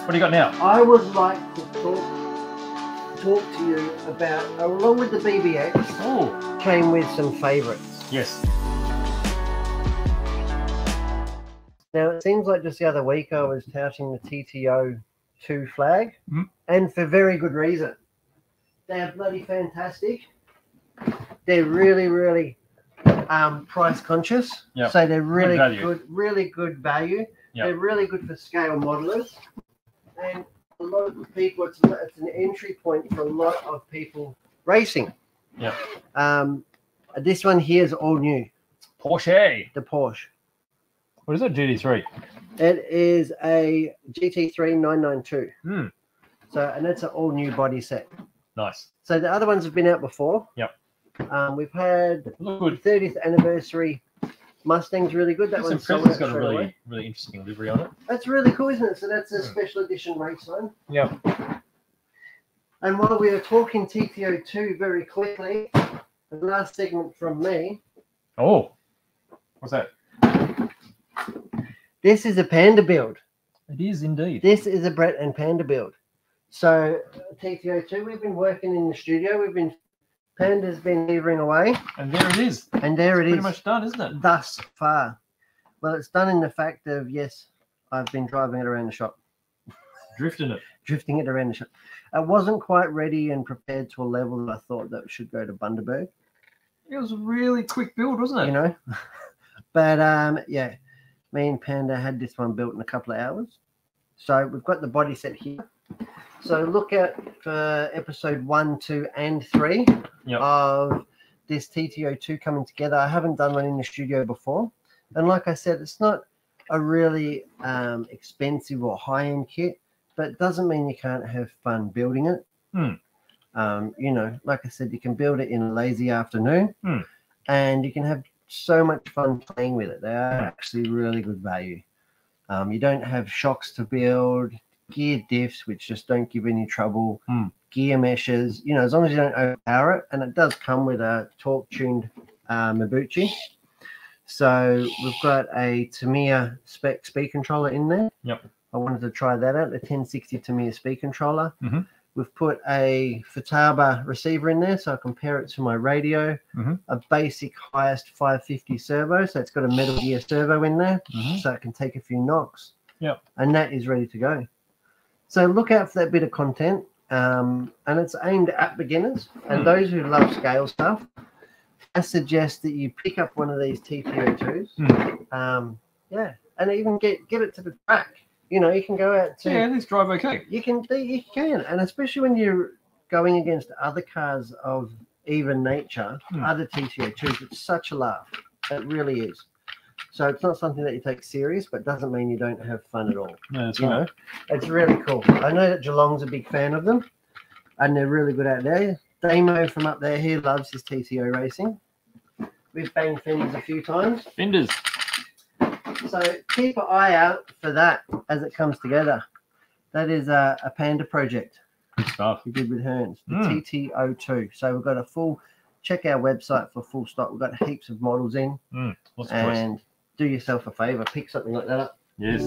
What do you got now? I would like to talk to you about, along with the BBX, came with some favourites. Yes. Now, it seems like just the other week I was touting the TTO2 flag, and for very good reason. They're bloody fantastic. They're really, really price conscious. Yep. So they're really good value. Yep. They're really good for scale modelers. And a lot of people, it's an entry point for a lot of people racing. Yeah. This one here is all new. Porsche. The Porsche. What is it? GT3. It is a GT3 992. So, and that's an all new body set. Nice. So the other ones have been out before. Yep. We've had the 30th anniversary Mustang's really good. That one's got a really interesting livery on it. That's really cool, isn't it? So that's a special edition race one. Yeah. And while we are talking TTO2 very quickly, the last segment from me. Oh, what's that? This is a Panda build. It is indeed. This is a Brett and Panda build. So TTO2, we've been working in the studio. Panda's been beavering away. And there it is. And there it is. Pretty much done, isn't it? Thus far. Well, it's done in the fact of, yes, I've been driving it around the shop. Drifting it around the shop. I wasn't quite ready and prepared to a level that I thought that should go to Bundaberg. It was a really quick build, wasn't it? You know? But, yeah, me and Panda had this one built in a couple of hours. So we've got the body set here. So look out for episode 1, 2, and 3 of this TTO2 coming together. I haven't done one in the studio before. And like I said, it's not a really expensive or high-end kit, but it doesn't mean you can't have fun building it. You know, like I said, you can build it in a lazy afternoon and you can have so much fun playing with it. They are actually really good value. You don't have shocks to build, gear diffs, which just don't give any trouble, gear meshes, you know, as long as you don't overpower it. And it does come with a torque-tuned Mabuchi. So we've got a Tamiya spec speed controller in there. Yep. I wanted to try that out, the 1060 Tamiya speed controller. We've put a Futaba receiver in there, so I compare it to my radio. A basic highest 550 servo, so it's got a Metal Gear servo in there, so it can take a few knocks. Yep. And that is ready to go. So look out for that bit of content, and it's aimed at beginners and those who love scale stuff. I suggest that you pick up one of these TTO2s, yeah, and even get it to the track. You know, you can go out to... Yeah, these drive okay. You can, and especially when you're going against other cars of even nature, other TTO2s, it's such a laugh. It really is. So it's not something that you take serious, but doesn't mean you don't have fun at all. No, that's right. Know? It's really cool. I know that Geelong's a big fan of them, and they're really good out there. Damo from up there, he loves his TTO racing. We've banged fenders a few times. Fenders. So keep an eye out for that as it comes together. That is a Panda project. Good stuff. We did with Hearns, the TTO2. So we've got a full, check our website for full stock. We've got heaps of models in. Lots of choice. And do yourself a favor, pick something like that up. Yes.